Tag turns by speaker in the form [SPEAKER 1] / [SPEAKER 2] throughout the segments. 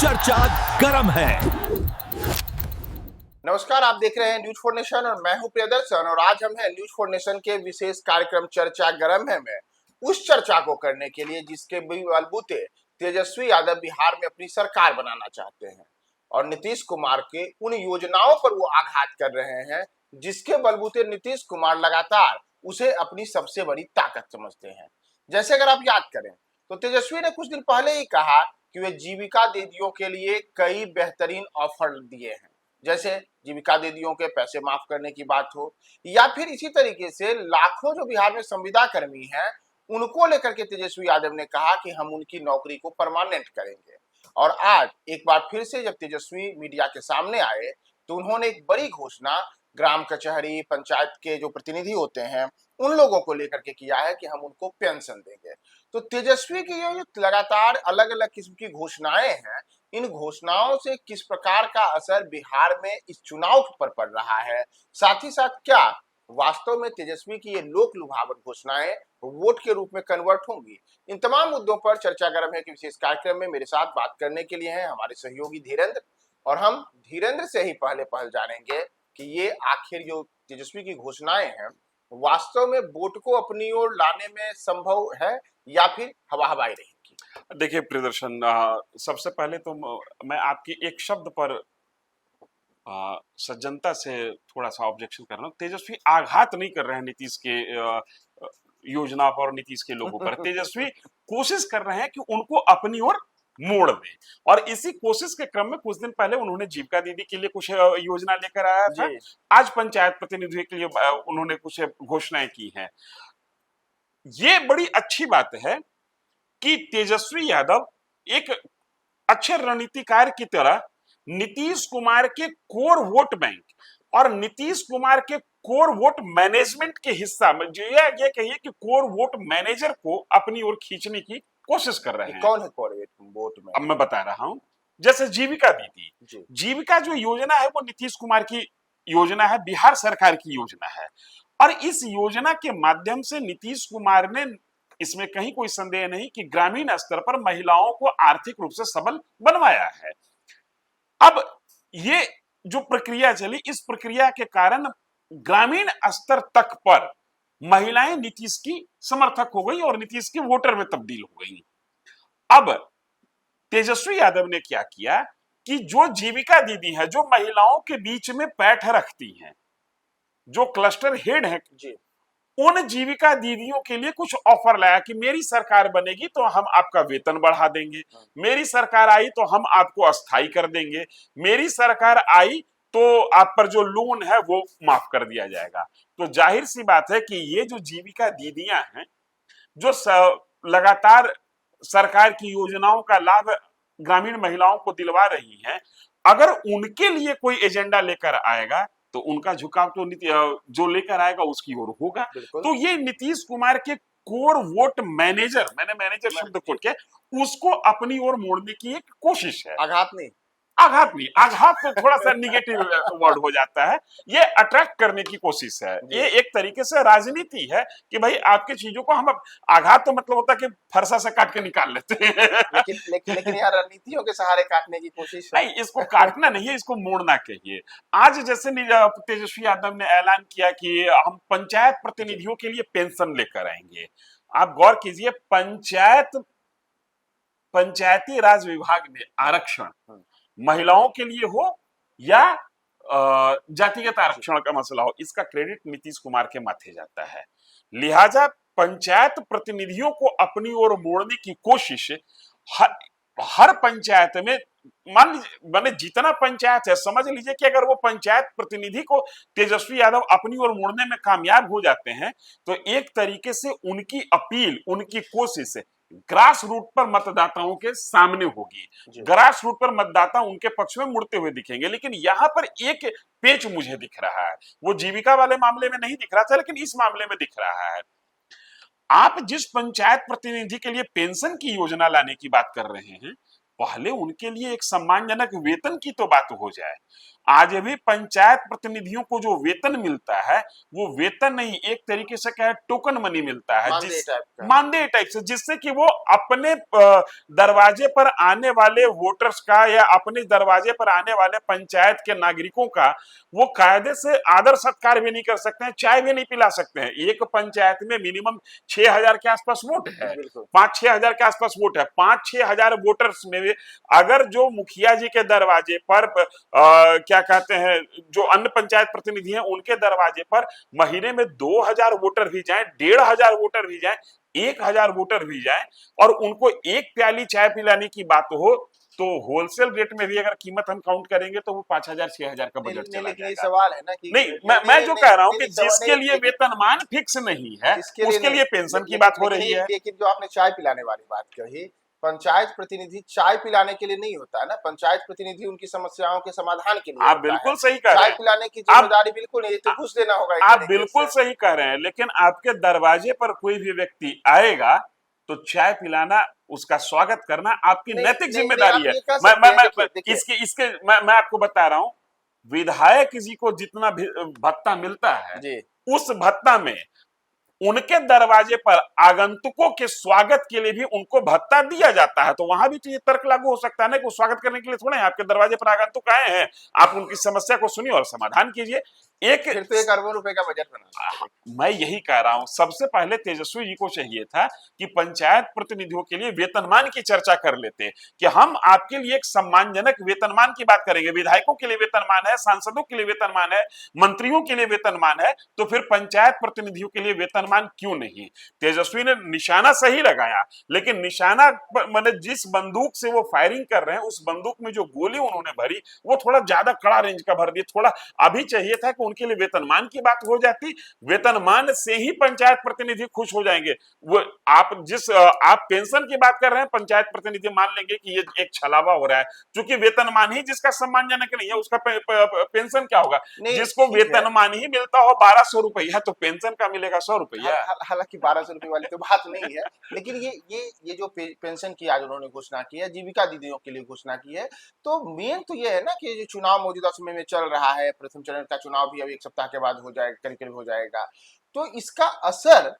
[SPEAKER 1] चर्चा गरम है।
[SPEAKER 2] नमस्कार, आप देख रहे हैं न्यूज फॉर नेशन और मैं हूं प्रियदर्शन। और आज हम हैं न्यूज फॉर नेशन के विशेष कार्यक्रम चर्चा गरम है में उस चर्चा को करने के लिए जिसके बलबूते तेजस्वी यादव बिहार में अपनी सरकार बनाना चाहते हैं और नीतीश कुमार के उन योजनाओं पर वो आघात कर रहे हैं जिसके बलबूते नीतीश कुमार लगातार उसे अपनी सबसे बड़ी ताकत समझते हैं। जैसे अगर आप याद करें तो तेजस्वी ने कुछ दिन पहले ही कहा कि वे जीविका दीदियों के लिए कई बेहतरीन ऑफर दिए हैं, जैसे जीविका दीदियों के पैसे माफ करने की बात हो या फिर इसी तरीके से लाखों जो बिहार में संविदा कर्मी हैं उनको लेकर के तेजस्वी यादव ने कहा कि हम उनकी नौकरी को परमानेंट करेंगे। और आज एक बार फिर से जब तेजस्वी मीडिया के सामने आए तो उन्होंने एक बड़ी घोषणा ग्राम कचहरी पंचायत के जो प्रतिनिधि होते हैं उन लोगों को लेकर के किया है कि हम उनको पेंशन देंगे। तो तेजस्वी की ये जो लगातार अलग अलग किस्म की घोषणाएं हैं, इन घोषणाओं से किस प्रकार का असर बिहार में इस चुनाव पर पड़ रहा है, साथ ही साथ क्या वास्तव में तेजस्वी की ये लोक लुभावन घोषणाएं वोट के रूप में कन्वर्ट होंगी, इन तमाम मुद्दों पर चर्चा गरम है के विशेष कार्यक्रम में मेरे साथ बात करने के लिए हैं हमारे सहयोगी धीरेन्द्र। और हम धीरेन्द्र से ही पहल जानेंगे कि ये आखिर जो तेजस्वी की घोषणाएं हैं वास्तव में वोट को अपनी ओर लाने में संभव है या फिर हवा हवाई रहेगी।
[SPEAKER 3] देखिए प्रियदर्शन, सबसे पहले तो मैं आपकी एक शब्द पर सज्जनता से थोड़ा सा ऑब्जेक्शन कर रहा हूँ। तेजस्वी आघात नहीं कर रहे हैं नीतीश के योजना पर और नीतीश के लोगों पर। तेजस्वी कोशिश कर रहे हैं कि उनको अपनी ओर मोड़ दें और इसी कोशिश के क्रम में कुछ दिन पहले उन्होंने जीविका दीदी के लिए कुछ योजना लेकर आया था। आज पंचायत प्रतिनिधियों के लिए उन्होंने कुछ घोषणाएं की हैं। ये बड़ी अच्छी बात है कि तेजस्वी यादव एक अच्छे रणनीतिकार की तरह नीतीश कुमार के कोर वोट बैंक और नीतीश कुमार के कोर वोट मैनेजमेंट के हिस्सा में जो ये कहिए कि कोर वोट मैनेजर को अपनी ओर खींचने की कोशिश कर रहे हैं।
[SPEAKER 2] कौन है कोर वोट में?
[SPEAKER 3] अब मैं बता रहा हूं, जैसे जीविका दीदी, जीविका जो योजना है वो नीतीश कुमार की योजना है, बिहार सरकार की योजना है और इस योजना के माध्यम से नीतीश कुमार ने, इसमें कहीं कोई संदेह नहीं कि ग्रामीण स्तर पर महिलाओं को आर्थिक रूप से सबल बनवाया है। अब ये जो प्रक्रिया चली, इस प्रक्रिया के कारण ग्रामीण स्तर तक पर महिलाएं नीतीश की समर्थक हो गई और नीतीश की वोटर में तब्दील हो गई। अब तेजस्वी यादव ने क्या किया कि जो जीविका दीदी है, जो महिलाओं के बीच में पैठ रखती हैं, जो क्लस्टर हेड है, उन जीविका दीदियों के लिए कुछ ऑफर लाया कि मेरी सरकार बनेगी तो हम आपका वेतन बढ़ा देंगे, मेरी सरकार आई तो हम आपको अस्थायी कर देंगे, मेरी सरकार आई तो आप पर जो लोन है वो माफ कर दिया जाएगा। तो जाहिर सी बात है कि ये जो जीविका दीदियां हैं जो लगातार सरकार की योजनाओं का लाभ ग्रामीण महिलाओं को दिलवा रही हैं, अगर उनके लिए कोई एजेंडा लेकर आएगा तो उनका झुकाव तो जो लेकर आएगा उसकी ओर होगा। तो ये नीतीश कुमार के कोर वोट मैनेजर, मैंने मैनेजर शब्द कोट किया, उसको अपनी ओर मोड़ने की एक कोशिश है। आघात नहीं, आघात तो थोड़ा सा निगेटिव वर्ड हो जाता है। ये अट्रैक्ट करने की कोशिश है, ये एक तरीके से राजनीति है कि भाई आपकी चीजों को हम, आघात तो मतलब होता है कि फरसा से काट के निकाल लेते हैं।
[SPEAKER 2] लेकिन यार रणनीतियों के सहारे काटने की कोशिश है।
[SPEAKER 3] नहीं, इसको काटना नहीं है, इसको मोड़ना कहिए। आज जैसे तेजस्वी यादव ने ऐलान किया कि हम पंचायत प्रतिनिधियों के लिए पेंशन लेकर आएंगे। आप गौर कीजिए, पंचायती राज विभाग में आरक्षण महिलाओं के लिए हो या जातिगत आरक्षण का मसला हो, इसका क्रेडिट नीतीश कुमार के माथे जाता है। लिहाजा पंचायत प्रतिनिधियों को अपनी ओर मोड़ने की कोशिश हर पंचायत में, माने जितना पंचायत है, समझ लीजिए कि अगर वो पंचायत प्रतिनिधि को तेजस्वी यादव अपनी ओर मोड़ने में कामयाब हो जाते हैं तो एक तरीके से उनकी अपील, उनकी कोशिश ग्रास रूट पर मतदाताओं के सामने होगी। ग्रास रूट पर मतदाता उनके पक्ष में मुड़ते हुए दिखेंगे। लेकिन यहां पर एक पेच मुझे दिख रहा है, वो जीविका वाले मामले में नहीं दिख रहा था लेकिन इस मामले में दिख रहा है। आप जिस पंचायत प्रतिनिधि के लिए पेंशन की योजना लाने की बात कर रहे हैं, पहले उनके लिए एक सम्मानजनक वेतन की तो बात हो जाए। आज भी पंचायत प्रतिनिधियों को जो वेतन मिलता है वो वेतन नहीं, एक तरीके से क्या है, टोकन मनी मिलता है, मानदेय टाइप से, जिससे कि वो अपने दरवाजे पर आने वाले वोटर्स का या अपने दरवाजे पर आने वाले पंचायत के नागरिकों का वो कायदे से आदर सत्कार भी नहीं कर सकते हैं, चाय भी नहीं पिला सकते हैं। एक पंचायत में मिनिमम 6,000 के आसपास वोट है, 5-6 हजार के आसपास वोट है। 5-6 हजार वोटर्स में अगर जो मुखिया जी के दरवाजे पर क्या कहते हैं, जो अन्य पंचायत प्रतिनिधि हैं उनके दरवाजे पर महीने में 2,000 वोटर भी जाएं, 1,500 वोटर भी जाएं, 1,000 वोटर भी जाएं और उनको एक प्याली चाय पिलाने की बात हो तो होलसेल रेट में भी अगर कीमत हम काउंट करेंगे तो वो 5,000-6,000 का बजट चला जाएगा।
[SPEAKER 2] ये सवाल है ना कि
[SPEAKER 3] नहीं, मैं जो कह रहा हूँ कि जिसके लिए वेतनमान फिक्स नहीं है उसके लिए पेंशन की बात हो रही है।
[SPEAKER 2] लेकिन जो आपने चाय पिलाने वाली बात कही, पंचायत प्रतिनिधि चाय पिलाने के लिए नहीं होता है ना, पंचायत प्रतिनिधि उनकी समस्याओं के समाधान के लिए
[SPEAKER 3] आप बिल्कुल सही कह रहे हैं,
[SPEAKER 2] चाय पिलाने की जिम्मेदारी बिल्कुल नहीं, तो घूस देना होगा।
[SPEAKER 3] आप बिल्कुल सही कह रहे हैं, लेकिन आपके दरवाजे पर कोई भी व्यक्ति आएगा तो चाय पिलाना, उसका स्वागत करना आपकी नैतिक जिम्मेदारी है। मैं आपको बता रहा हूं, विधायक जी को जितना भत्ता मिलता है उस भत्ता में उनके दरवाजे पर आगंतुकों के स्वागत के लिए भी उनको भत्ता दिया जाता है। तो वहां भी तो ये तर्क लागू हो सकता है ना कि स्वागत करने के लिए थोड़े आपके दरवाजे पर आगंतुक आए हैं, आप उनकी समस्या को सुनिए और समाधान कीजिए।
[SPEAKER 2] फिर तो 1 अरब रुपए का बजट बना।
[SPEAKER 3] मैं यही कह रहा हूं, सबसे पहले तेजस्वी जी को चाहिए था कि पंचायत प्रतिनिधियों के लिए वेतनमान की चर्चा कर लेते कि हम आपके लिए एक सम्मानजनक वेतनमान की बात करेंगे। विधायकों के लिए वेतनमान है, सांसदों के लिए वेतनमान है, मंत्रियों के लिए वेतनमान है, तो फिर पंचायत प्रतिनिधियों के लिए वेतनमान क्यों नहीं? तेजस्वी ने निशाना सही लगाया, लेकिन निशाना मैंने जिस बंदूक से वो फायरिंग कर रहे हैं उस बंदूक में जो गोली उन्होंने भरी वो थोड़ा ज्यादा कड़ा रेंज का भर दिया। थोड़ा अभी चाहिए था कि उनके लिए वेतनमान की बात हो जाती, वेतनमान से ही पंचायत प्रतिनिधि खुश हो जाएंगे। वो आप पेंशन की बात कर रहे हैं, पंचायत प्रतिनिधि मान लेंगे कि ये एक छलावा हो रहा है, क्योंकि वेतनमान ही जिसका सम्मानजनक नहीं है उसका पेंशन क्या होगा? जिसको वेतनमान ही मिलता हो 1,200 रुपया तो पेंशन का मिलेगा 100 रुपया।
[SPEAKER 2] हालांकि 1,200 रुपये वाली तो बात नहीं है, लेकिन ये जो पेंशन की आज उन्होंने घोषणा की है, जीविका दीदियों के लिए घोषणा की है, तो मेन तो ये है ना कि जो चुनाव मौजूदा समय में चल रहा है, प्रथम चरण का चुनाव भी अभी 1 सप्ताह के बाद हो जाएगा, करीब हो जाएगा, तो इसका असर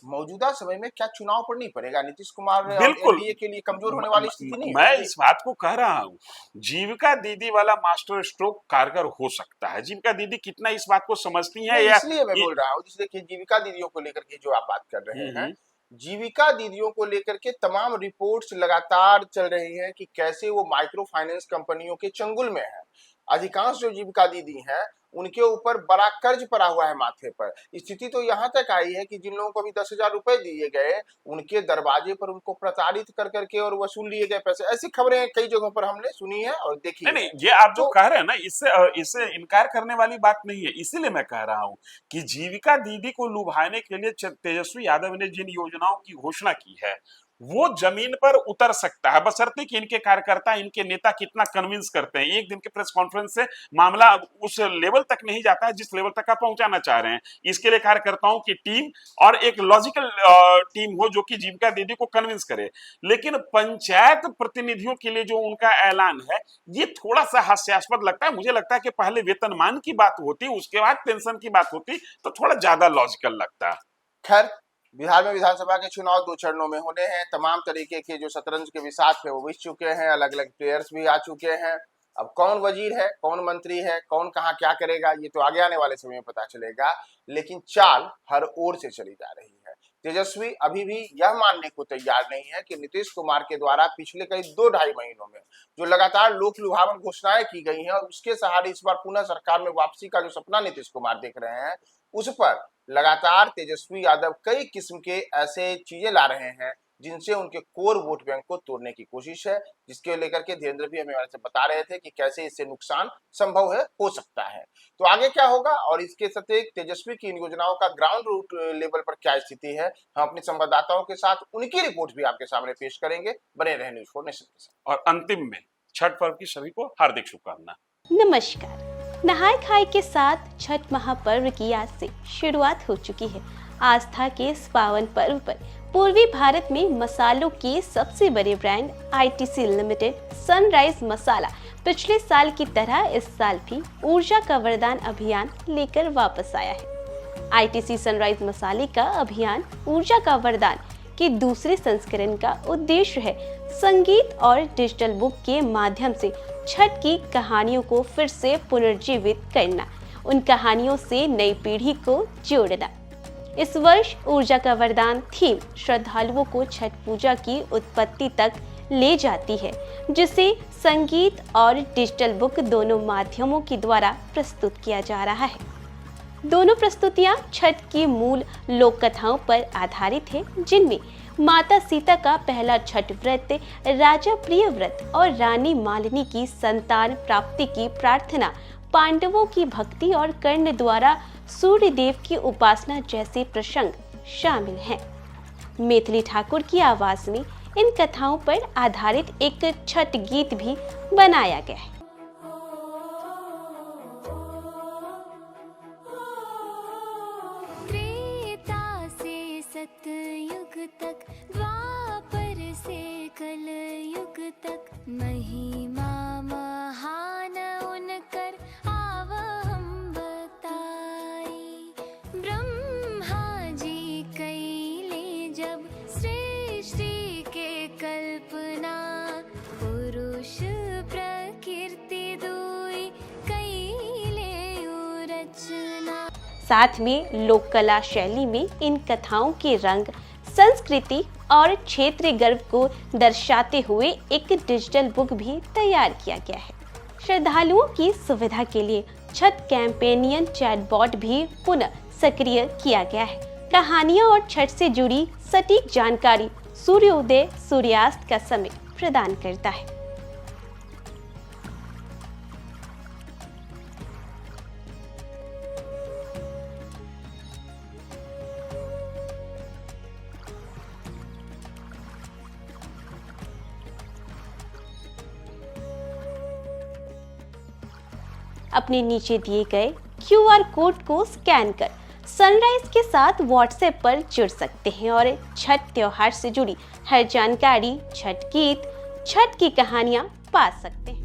[SPEAKER 2] मौजूदा समय में क्या चुनाव पर नहीं पड़ेगा? नीतीश कुमार
[SPEAKER 3] बिल्कुल
[SPEAKER 2] एनडीए के लिए कमजोर होने वाली स्थिति नहीं है।
[SPEAKER 3] मैं इस बात को कह रहा हूं, जीविका दीदी वाला मास्टर स्ट्रोक कारगर हो सकता है। जीविका दीदी कितना इस बात को समझती है, या
[SPEAKER 2] इसलिए मैं बोल रहा हूँ, देखिए जीविका दीदियों को लेकर के जो आप बात कर रहे हैं, जीविका दीदियों को लेकर के तमाम रिपोर्ट्स लगातार चल रही हैं कि कैसे वो माइक्रो फाइनेंस कंपनियों के चंगुल में है। अधिकांश जो जीविका दीदी हैं उनके ऊपर बड़ा कर्ज पड़ा हुआ है माथे पर। स्थिति तो यहाँ तक आई है कि जिन लोगों को भी 10,000 रुपए दिए गए उनके दरवाजे पर उनको प्रताड़ित कर करके और वसूल लिए गए पैसे। ऐसी खबरें कई जगहों पर हमने सुनी है और देखी है।
[SPEAKER 3] नहीं, ये आप जो कह रहे हैं ना, इससे इनकार करने वाली बात नहीं है। इसीलिए मैं कह रहा हूं कि जीविका दीदी को लुभाने के लिए तेजस्वी यादव ने जिन योजनाओं की घोषणा की है वो जमीन पर उतर सकता है, बशर्ते कि इनके कार्यकर्ता, इनके नेता कितना कन्विंस करते हैं। एक दिन के प्रेस कॉन्फ्रेंस से मामला उस लेवल तक नहीं जाता है जिस लेवल तक आप पहुंचाना चाह रहे हैं। इसके लिए कार्यकर्ताओं की टीम और एक लॉजिकल टीम हो जो कि जीविका दीदी को कन्विंस करे। लेकिन पंचायत प्रतिनिधियों के लिए जो उनका ऐलान है ये थोड़ा सा हास्यास्पद लगता है। मुझे लगता है कि पहले वेतनमान की बात होती, उसके बाद पेंशन की बात होती तो थोड़ा ज्यादा लॉजिकल लगता।
[SPEAKER 2] खैर, बिहार में विधानसभा के चुनाव 2 चरणों में होने हैं। तमाम तरीके के जो शतरंज के विसात है वो बिछ चुके हैं, अलग अलग प्लेयर्स भी आ चुके हैं। अब कौन वजीर है, कौन मंत्री है, कौन कहाँ क्या करेगा, ये तो आगे आने वाले समय में पता चलेगा। लेकिन चाल हर ओर से चली जा रही है। तेजस्वी अभी भी यह मानने को तैयार नहीं है कि नीतीश कुमार के द्वारा पिछले करीब 2-2.5 महीनों में जो लगातार लोक लुभावन घोषणाएं की गई हैं और उसके सहारे इस बार पुनः सरकार में वापसी का जो सपना नीतीश कुमार देख रहे हैं, उस पर लगातार तेजस्वी यादव कई किस्म के ऐसे चीजें ला रहे हैं जिनसे उनके कोर वोट बैंक को तोड़ने की कोशिश है, जिसके लेकर के धीरेन्द्र भी हमें से बता रहे थे कि कैसे इससे नुकसान संभव है, हो सकता है। तो आगे क्या होगा और इसके साथ तेजस्वी की इन योजनाओं का ग्राउंड रूट लेवल पर क्या स्थिति है, हम अपने संवाददाताओं के साथ उनकी रिपोर्ट भी आपके सामने पेश करेंगे। बने रहे न्यूज़4 नेशन के साथ।
[SPEAKER 3] और अंतिम में छठ पर्व की सभी को हार्दिक शुभकामना।
[SPEAKER 1] नमस्कार। नहाय खाए के साथ छठ महापर्व की आज से शुरुआत हो चुकी है। आस्था के इस पावन पर्व पर पूर्वी भारत में मसालों के सबसे बड़े ब्रांड आईटीसी लिमिटेड सनराइज मसाला पिछले साल की तरह इस साल भी ऊर्जा का वरदान अभियान लेकर वापस आया है। आईटीसी सनराइज मसाले का अभियान ऊर्जा का वरदान के दूसरे संस्करण का उद्देश्य है संगीत और डिजिटल बुक के माध्यम से छठ की कहानियों को फिर से पुनर्जीवित करना, उन कहानियों से नई पीढ़ी को जोड़ना। इस वर्ष ऊर्जा का वरदान थीम श्रद्धालुओं को छठ पूजा की उत्पत्ति तक ले जाती है, जिसे संगीत और डिजिटल बुक दोनों माध्यमों के द्वारा प्रस्तुत किया जा रहा है। दोनों प्रस्तुतियां छठ की मूल लोक कथाओं पर आधारित है, जिनमें माता सीता का पहला छठ व्रत, राजा प्रिय व्रत और रानी मालिनी की संतान प्राप्ति की प्रार्थना, पांडवों की भक्ति और कर्ण द्वारा सूर्य देव की उपासना जैसे प्रसंग शामिल हैं। मैथिली ठाकुर की आवाज में इन कथाओं पर आधारित एक छठ गीत भी बनाया गया है।
[SPEAKER 4] त्रेता से सतयुग तक, द्वापर से कलयुग तक, महिमा महान उनकर आव हम बताई। ब्रह्मा जी कैले जब सृष्टि के कल्पना, पुरुष प्रकृति दुई कैले रचना।
[SPEAKER 1] साथ में लोक कला शैली में इन कथाओं के रंग, संस्कृति और क्षेत्रीय गर्व को दर्शाते हुए एक डिजिटल बुक भी तैयार किया गया है। श्रद्धालुओं की सुविधा के लिए छठ कैंपेनियन चैटबॉट भी पुनः सक्रिय किया गया है। कहानियां और छठ से जुड़ी सटीक जानकारी सूर्योदय सूर्यास्त का समय प्रदान करता है। अपने नीचे दिए गए QR कोड को स्कैन कर सनराइज के साथ व्हाट्सएप पर जुड़ सकते हैं और छठ त्योहार से जुड़ी हर जानकारी, छठ गीत, छठ की कहानियां पा सकते हैं।